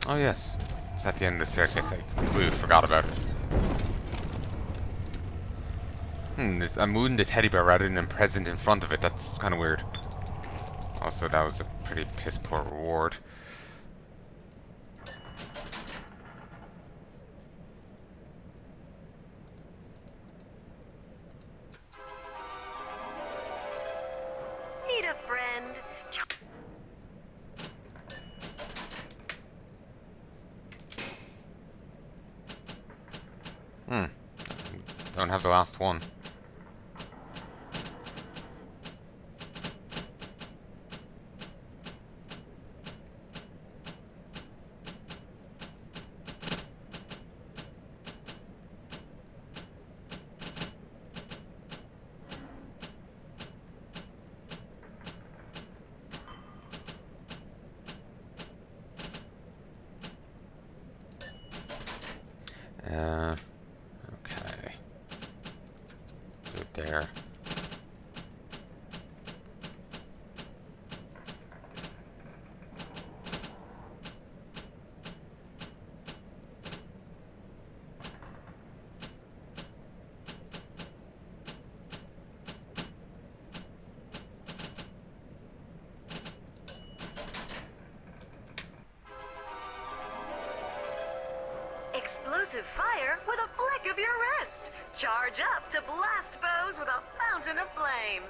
Oh yes, it's at the end of the staircase. I completely forgot about it. I'm moving the teddy bear rather than present in front of it. That's kind of weird. Also, that was a pretty piss poor reward. Need a friend? Don't have the last one. Okay. Do it there. Explosive fire with a flick of your wrist. Charge up to blast foes with a fountain of flame.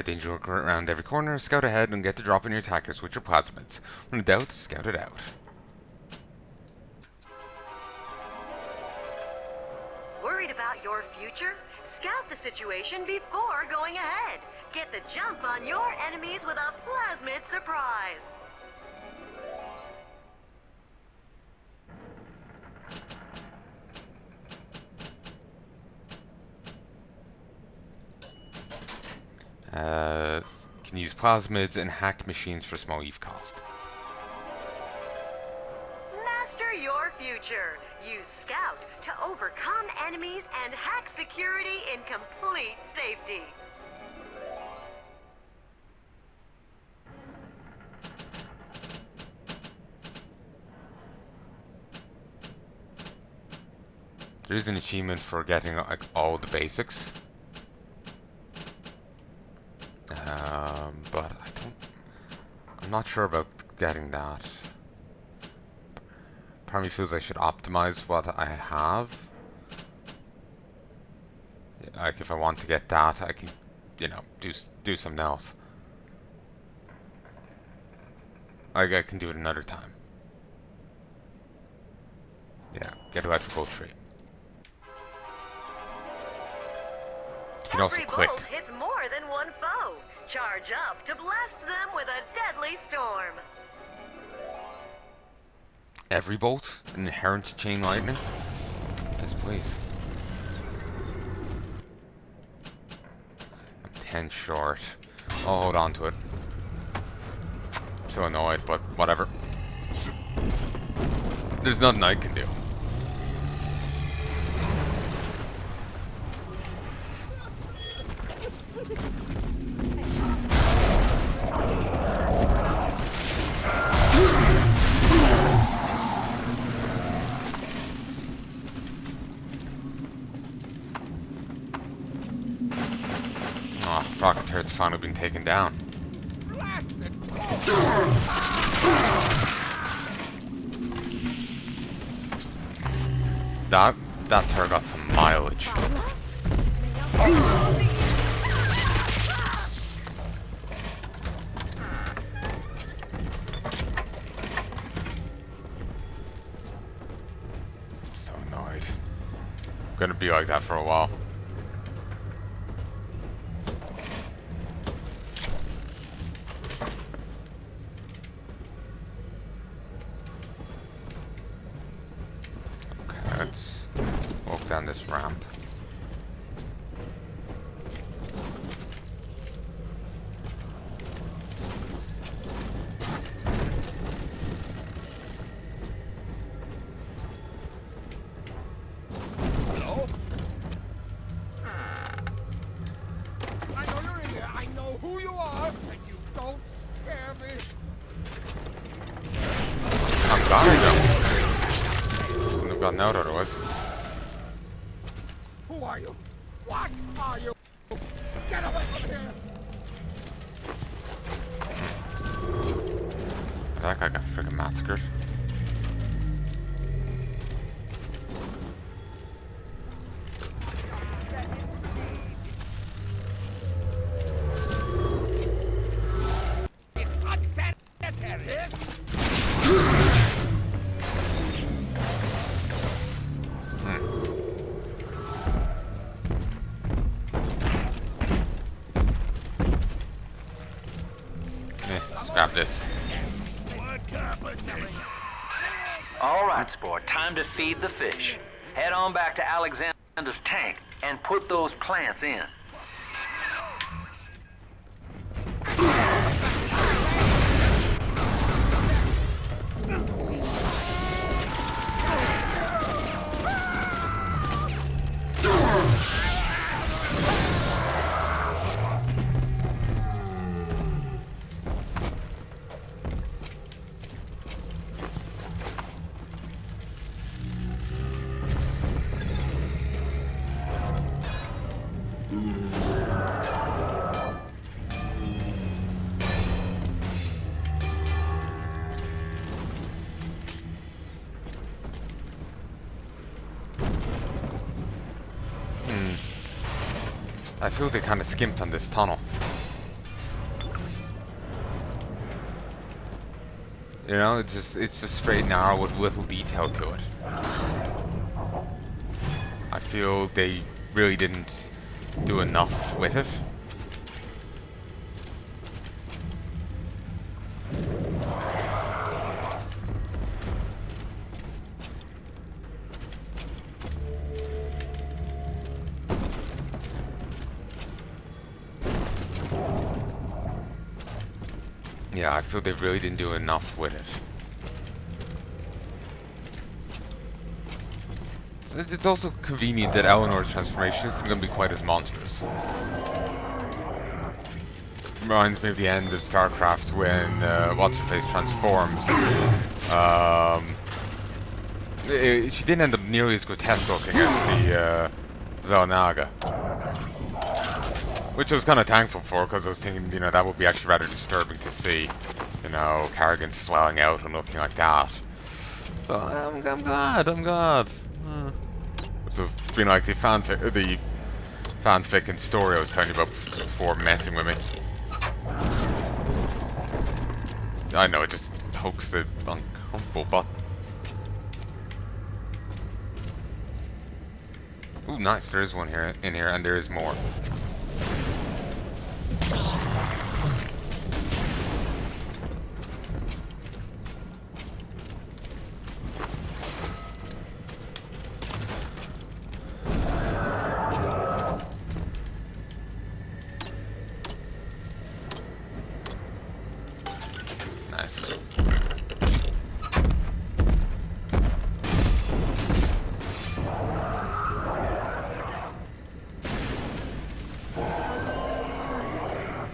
Danger around every corner. Scout ahead and get the drop on your attackers with your plasmids. When in doubt, scout it out. Worried about your future? Scout the situation before going ahead. Get the jump on your enemies with a plasmid surprise. Can use plasmids and hack machines for small EVE cost. Master your future. Use Scout to overcome enemies and hack security in complete safety. There is an achievement for getting like all the basics. But I'm not sure about getting that. Part of me feels I should optimize what I have. Like if I want to get that, I can, do something else. Like I can do it another time. Yeah, get electrical tree. You can also Every click. bolt hits more than one foe. Charge up to blast them with a deadly storm. Every bolt? An inherent chain lightning? Yes, please. I'm 10 short. I'll hold on to it. I'm so annoyed, but whatever. There's nothing I can do. Rocket turret's finally been taken down. That turret got some mileage. So annoyed. I'm gonna be like that for a while. Let's walk down this ramp. Hello? glad I don't. Wouldn't have gotten out otherwise. Who are you? What are you? Get away from here! That guy got freaking massacred. It's unsanitary! Grab this. All right, sport. Time to feed the fish. Head on back to Alexander's tank and put those plants in. I feel they kind of skimped on this tunnel. You know, it's just straight narrow with little detail to it. I feel they really didn't do enough with it. Yeah, I feel they really didn't do enough with it. It's also convenient that Eleanor's transformation isn't going to be quite as monstrous. Reminds me of the end of StarCraft when What's-Her-Face transforms. She didn't end up nearly as grotesque looking as the Xel'Naga. Which I was kind of thankful for, because I was thinking, you know, that would be actually rather disturbing to see. You know, Kerrigan swelling out and looking like that. So, I'm glad. It would have been like the fanfic and story I was telling you about before messing with me. I know, it just pokes the uncomfortable button. Ooh, nice, there is one here in here, and there is more. Nice.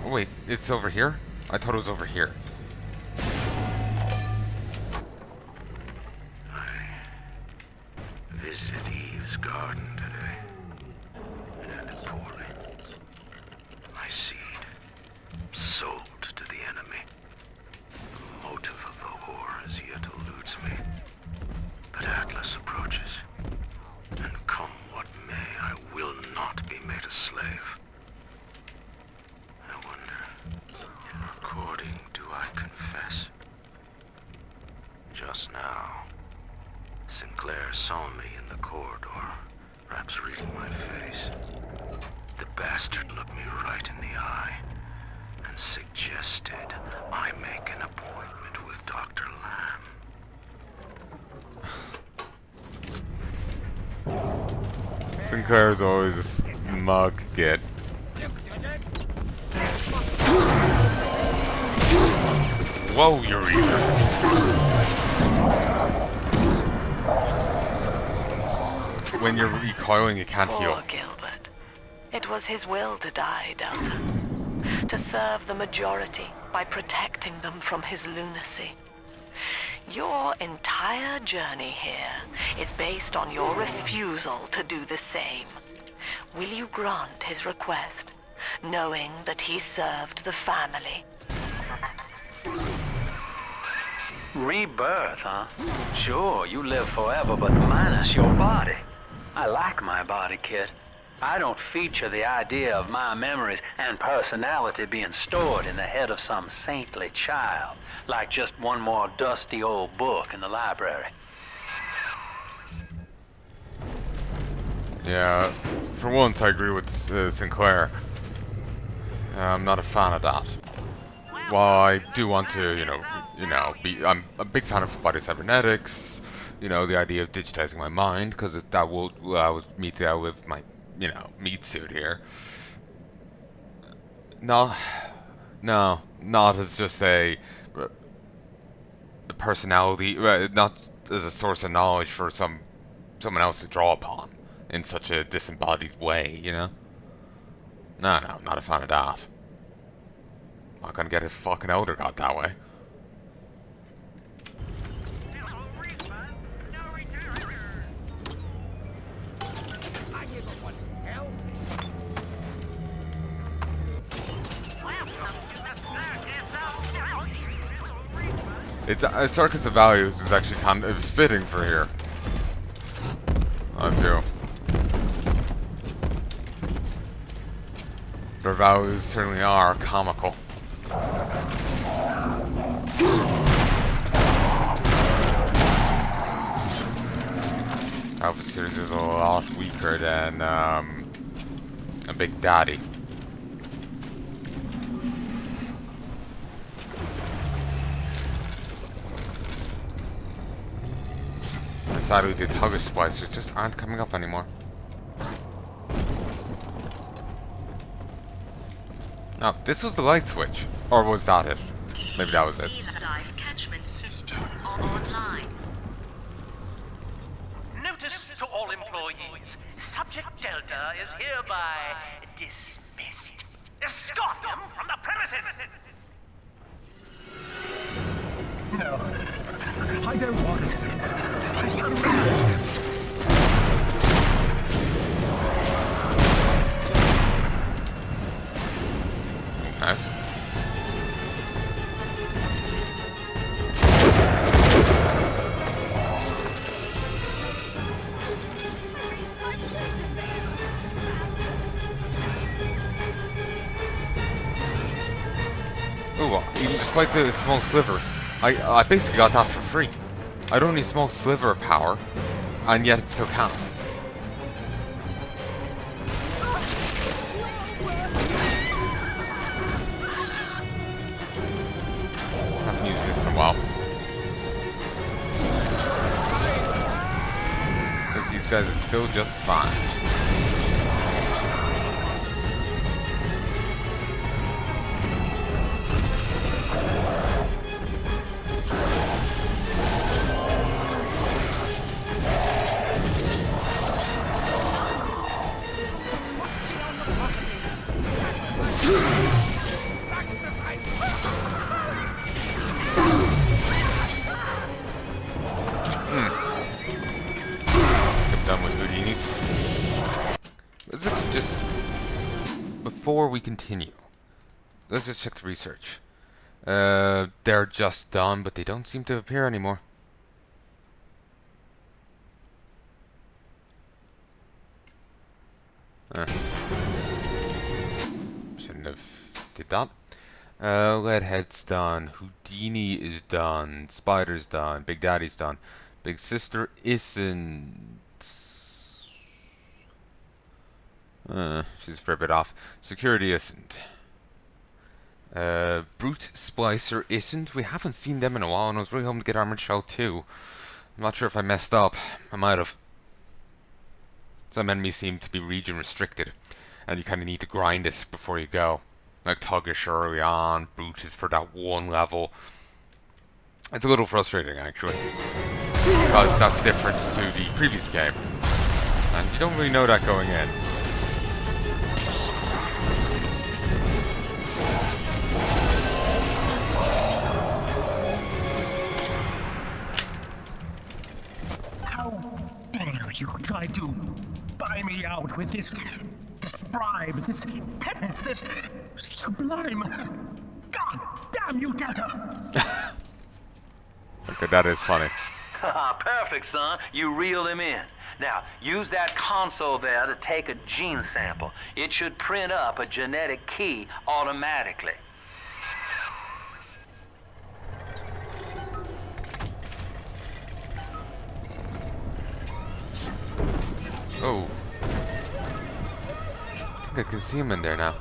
Oh, wait, it's over here? I thought it was over here. I visited Eve's garden today. It ended poorly. My seed, sold to the enemy. The motive of the war as yet eludes me. But Atlas approaches. And come what may, I will not be made a slave. I wonder, according do I confess? Just now, Sinclair saw me in the corridor, perhaps reading my face. The bastard looked me right in the eye and suggested I make an appointment with Dr. Lamb. Sinclair's always a smug git. Whoa, Eureka! When you're recoiling, you can't heal. Poor Gilbert. It was his will to die, Delta. To serve the majority by protecting them from his lunacy. Your entire journey here is based on your refusal to do the same. Will you grant his request, knowing that he served the family? Rebirth, huh? Sure, you live forever, but minus your body. I like my body, kid. I don't feature the idea of my memories and personality being stored in the head of some saintly child, like just one more dusty old book in the library. Yeah, for once I agree with Sinclair. I'm not a fan of that. While I do want to, I'm a big fan of body cybernetics, the idea of digitizing my mind, because that will allow me to outlive my, meat suit here. No, not as just a personality, not as a source of knowledge for someone else to draw upon in such a disembodied way, No, not a fan of that. Not gonna get a fucking elder god that way. It's Circus of Values is actually kind of fitting for here, I feel. Their values certainly are comical. Alpha series is a lot weaker than a Big Daddy. And sadly, the Tugger splicers just aren't coming up anymore. Now, this was the light switch, or was that it? Maybe that was it. Dive catchment system online. Notice to all employees. Subject Delta is hereby dismissed. Escort them from the premises! No, I don't want it. Nice. Ooh, even despite the small sliver, I basically got that for free. I don't need small sliver of power, and yet it's still cast. Haven't used this in a while. Because these guys are still just fine. Before we continue, let's just check the research. They're just done, but they don't seem to appear anymore. Shouldn't have did that. Leadhead's done. Houdini is done. Spider's done. Big Daddy's done. Big Sister isn't. She's for a bit off. Security isn't. Brute Splicer isn't. We haven't seen them in a while, and I was really hoping to get Armored Shell too. I'm not sure if I messed up. I might have. Some enemies seem to be region restricted, and you kind of need to grind it before you go. Like Tuggish early on, Brute is for that one level. It's a little frustrating actually, because that's different to the previous game, and you don't really know that going in. You tried to buy me out with this bribe, this penance, this sublime. God damn you, Delta! Okay, that is funny. Perfect, son. You reeled him in. Now, use that console there to take a gene sample. It should print up a genetic key automatically. Oh. I think I can see him in there now.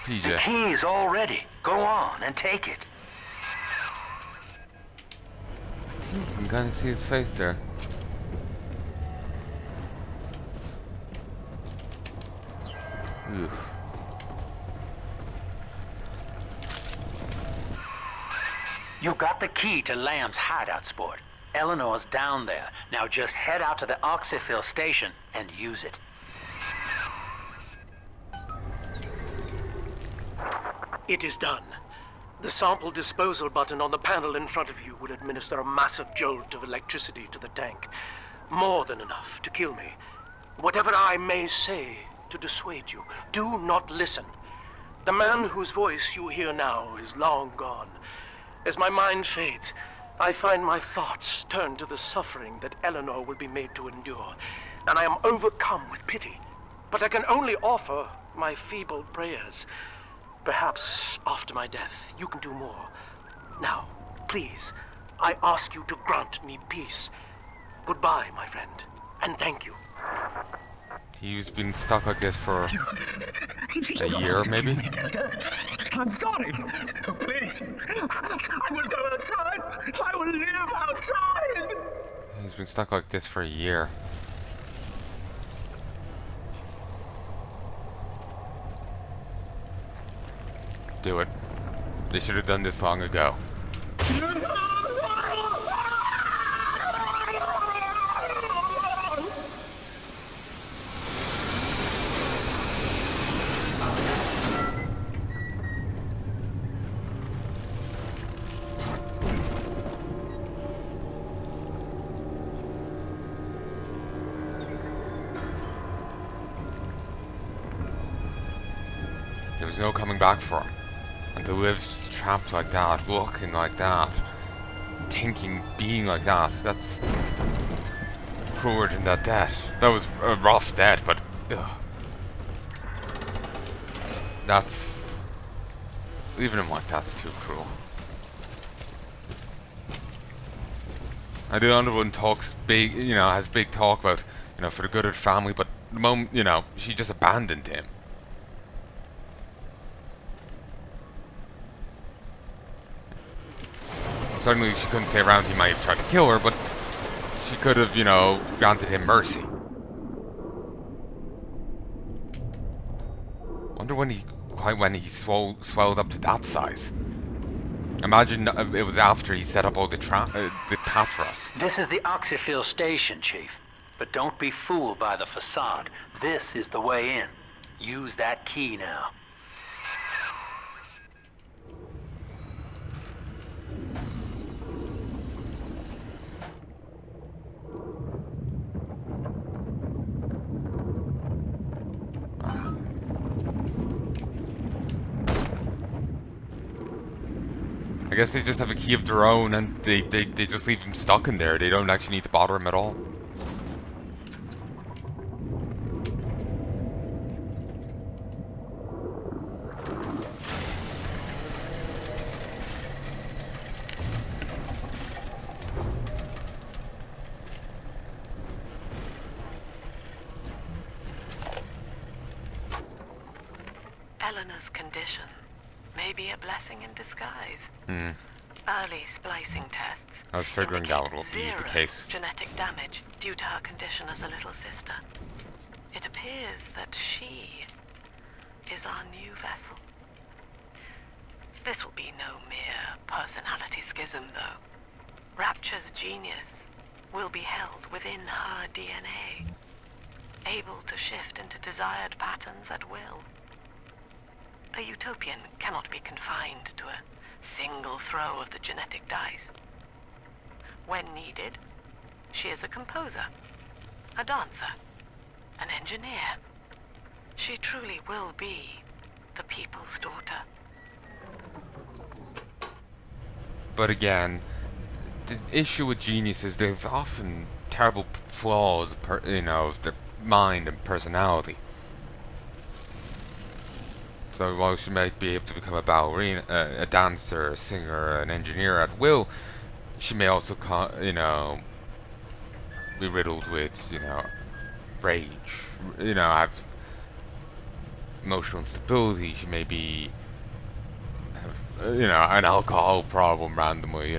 The PJ. key is all ready. Go on and take it. You can kind of see his face there. Ugh. You got the key to Lamb's hideout, sport. Eleanor's down there. Now just head out to the oxyfill station and use it. It is done. The sample disposal button on the panel in front of you will administer a massive jolt of electricity to the tank. More than enough to kill me. Whatever I may say to dissuade you, do not listen. The man whose voice you hear now is long gone. As my mind fades, I find my thoughts turn to the suffering that Eleanor will be made to endure, and I am overcome with pity. But I can only offer my feeble prayers. Perhaps after my death, you can do more. Now, please, I ask you to grant me peace. Goodbye, my friend, and thank you. He's been stuck like this for a year, maybe? I'm sorry. Please. I will go outside. I will live outside. He's been stuck like this for a year. Do it. They should have done this long ago. There was no coming back for him. And to live trapped like that, looking like that, thinking, being like that, that's crueler than that death. That was a rough death, but ugh. That's... leaving him like that's too cruel. I do understand talks big, you know, has big talk about, you know, for the good of the family, but the moment, you know, she just abandoned him. Certainly she couldn't stay around, he might have tried to kill her, but she could have, you know, granted him mercy. Wonder when he swelled up to that size. Imagine it was after he set up all the path for us. This is the oxyfill station, Chief. But don't be fooled by the facade. This is the way in. Use that key now. I guess they just have a key of their own and they just leave him stuck in there. They don't actually need to bother him at all. Eleanor's condition may be a blessing in disguise. Early splicing tests I was figuring that would be the case. Genetic damage due to her condition as a little sister. It appears that she is our new vessel. This will be no mere personality schism, though. Rapture's genius will be held within her DNA. able to shift into desired patterns at will. A utopian cannot be confined to a single throw of the genetic dice. When needed, she is a composer, a dancer, an engineer. She truly will be the people's daughter. But again, the issue with geniuses, they've often terrible flaws, of the mind and personality. So while she might be able to become a ballerina, a dancer, a singer, an engineer at will, she may also, be riddled with, rage. Have emotional instability. She may be, an alcohol problem randomly.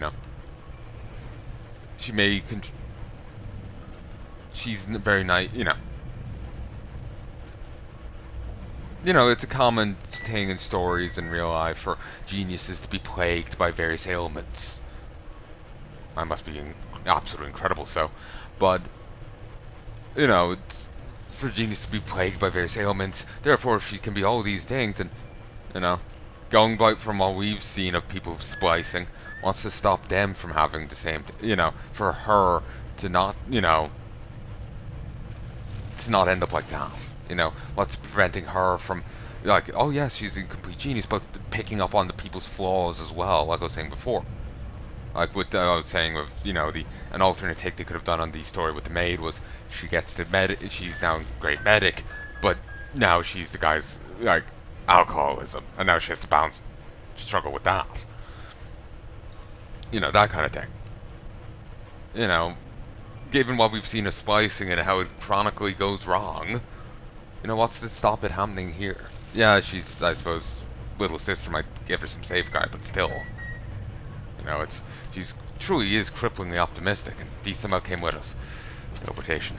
She may. She's very nice. It's a common thing in stories in real life for geniuses to be plagued by various ailments. I must be absolutely incredible, but it's for genius to be plagued by various ailments. Therefore, she can be all these things, and going by from what we've seen of people splicing, wants to stop them from having the same. For her to not, to not end up like that. What's preventing her from, like, oh yes, she's a complete genius, but picking up on the people's flaws as well, like I was saying before. Like what I was saying with, an alternate take they could have done on the story with the maid was she gets the she's now a great medic, but now she's the guy's, like, alcoholism, and now she has to struggle with that. That kind of thing. Given what we've seen of splicing and how it chronically goes wrong, what's to stop it happening here? Yeah, she's, I suppose, little sister might give her some safeguard, but still. She's truly is cripplingly optimistic, and these somehow came with us. Teleportation.